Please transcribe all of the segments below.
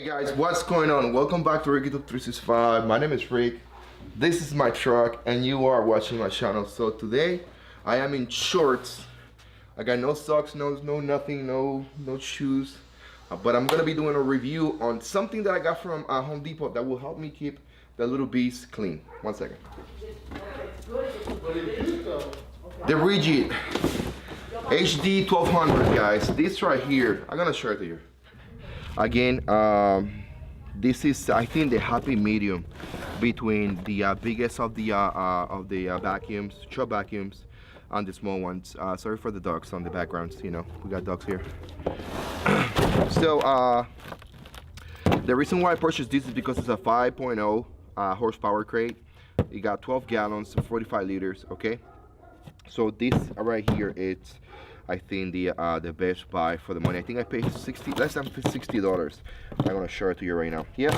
Hey guys, what's going on? Welcome back to ridgid 365. My name is Rick. This is my truck and you are watching my channel. So today I am in shorts. I got no socks, no nothing, no shoes. But I'm gonna be doing a review on something that I got from Home Depot that will help me keep the little beast clean. 1 second. The Ridgid HD 1200, guys. This right here, I'm gonna show it to you. Again, this is, I think, the happy medium between the biggest of the vacuums, shop vacuums, and the small ones. Sorry for the dogs on the backgrounds. You know, we got dogs here. So the reason why I purchased this is because it's a 5.0 horsepower crate. It got 12 gallons, 45 liters. Okay, so this right here, it's, I think, the best buy for the money. I think I paid less than $60. I'm gonna show it to you right now. Yes,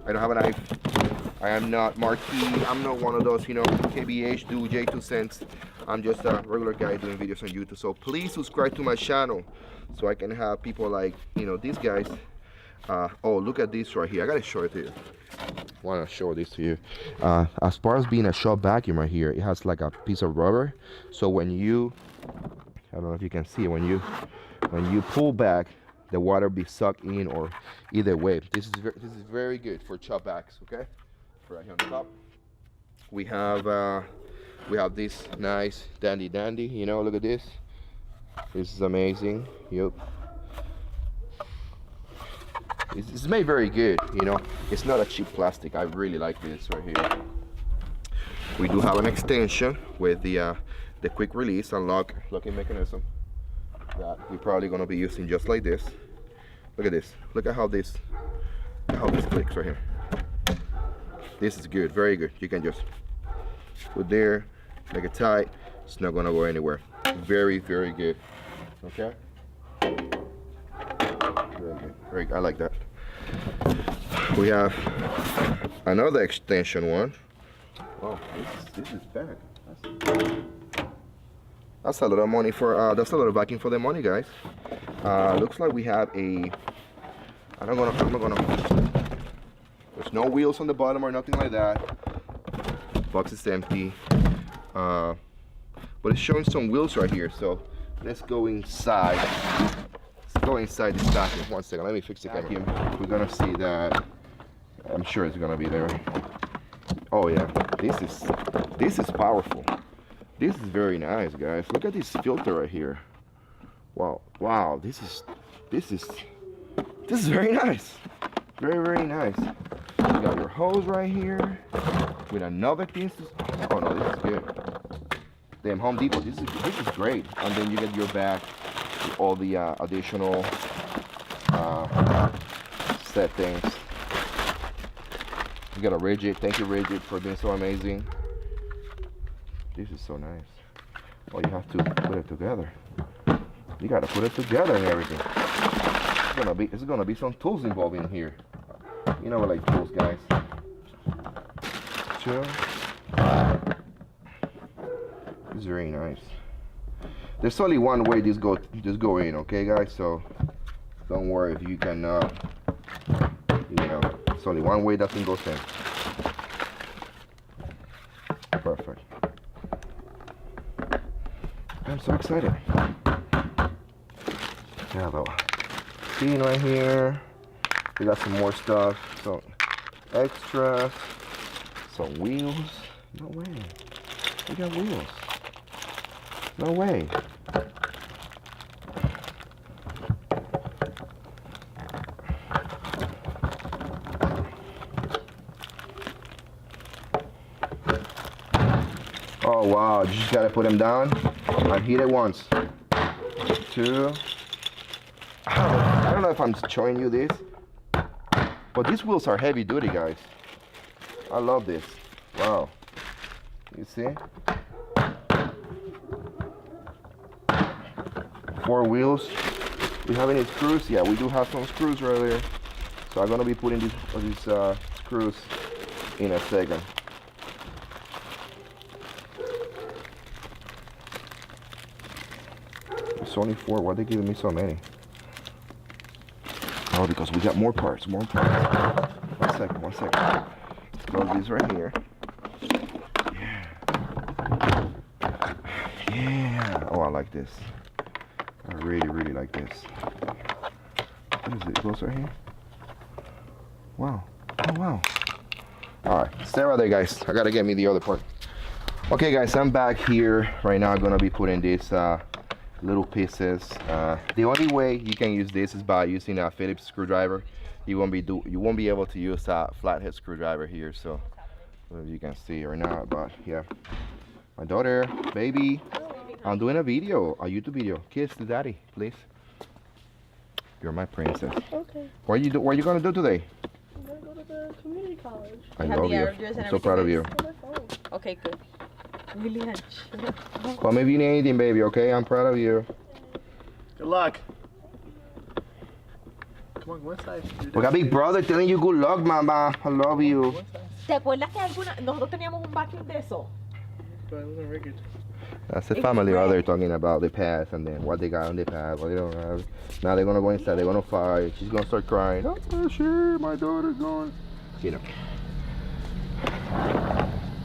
I don't have a knife. I am not marquee. I'm not one of those, you know, KBH do J2 cents. I'm just a regular guy doing videos on YouTube. So please subscribe to my channel so I can have people like, you know, these guys. Oh, look at this right here. I gotta show it to you. I want to show this to you. As far as being a shop vacuum right here, it has like a piece of rubber. So when you, I don't know if you can see it, when you pull back, the water be sucked in, or either way. This is very good for shop vacs. Okay, right here on the top, we have this nice dandy. You know, look at this. This is amazing. Yep. It's made very good. You know, it's not a cheap plastic. I really like this right here. We do have an extension with the quick release and locking mechanism that we're probably going to be using just like this. Look at this. Look at how this clicks right here. This is good, very good. You can just put there, make it tight. It's not going to go anywhere. Very good. Okay. Very good. Very good. I like that. We have another extension one. Oh, this is bad. That's a lot of money for that's a lot of vacuum for the money, guys. Looks like we have a, I'm not gonna, there's no wheels on the bottom or nothing like that. Box is empty, but it's showing some wheels right here. So let's go inside. Let's go inside this vacuum. 1 second, let me fix the vacuum. We're gonna see that. I'm sure it's gonna be there. Oh yeah, this is powerful. This is very nice, guys. Look at this filter right here. Wow, this is very nice. Very nice. You got your hose right here with another piece. Oh no, this is good. Damn, Home Depot, this is great. And then you get your bag with all the additional settings. You got a Ridgid. Thank you, Ridgid, for being so amazing. This is so nice. Oh, you have to put it together. You gotta put it together and everything. There's gonna be some tools involved in here. You know, we like tools, guys. Sure. This is very nice. There's only one way this go in, okay, guys? So don't worry if you cannot. You know, it's only one way that can go in. Perfect. I'm so excited. We have a scene right here. We got some more stuff, some extras, some wheels. No way. We got wheels. No way. Oh wow, you just gotta put them down and hit it once. Two. I don't know if I'm showing you this, but these wheels are heavy duty, guys. I love this. Wow. You see? 4 wheels. We have any screws? Yeah, we do have some screws right there. So I'm gonna be putting these screws in a second. It's only 4. Why are they giving me so many? Oh, because we got more parts, more parts. One second, one second. Close this right here. Yeah. Yeah. Oh, I like this. I really, really like this. What is it? It goes right here? Wow. Oh, wow. Alright, stay right there, guys. I gotta get me the other part. Okay, guys, I'm back here. Right now, I'm gonna be putting these little pieces. The only way you can use this is by using a Phillips screwdriver. You won't be able to use a flathead screwdriver here. So, you can see right now. But yeah, my daughter, baby, I'm doing a video, a YouTube video. Kiss the daddy, please. You're my princess. Okay. What are you gonna do today? I'm gonna go to the community college. I love you. I'm so proud of you. Okay, good. Really much. Call me if you need anything, baby, okay? I'm proud of you. Good luck. Come on, one side. We got big brother telling you good luck, mama. I love you. ¿Te acuerdas que nosotros teníamos un vacuum de eso? But it wasn't rigid. That's the family right there talking about the past and then what they got on the past, what they don't have. Now they're gonna go inside, they're gonna fight. She's gonna start crying. Oh shit, my daughter's gone. You know.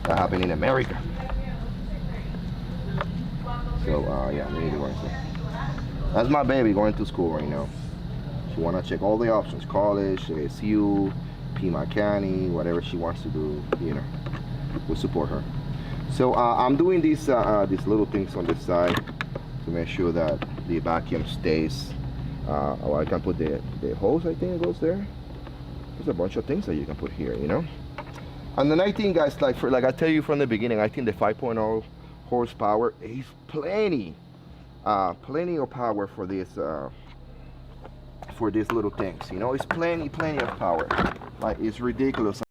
That happened in America. So yeah, we need to go inside. That's my baby going to school right now. She wanna check all the options, college, ASU, Pima County, whatever she wants to do, you know. We support her. So I'm doing these little things on this side to make sure that the vacuum stays. Or I can put the hose, I think it goes there. There's a bunch of things that you can put here, you know. And then I think, guys, like I tell you from the beginning, I think the 5.0 horsepower is plenty of power for these little things. You know, it's plenty of power. Like, it's ridiculous.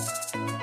Bye.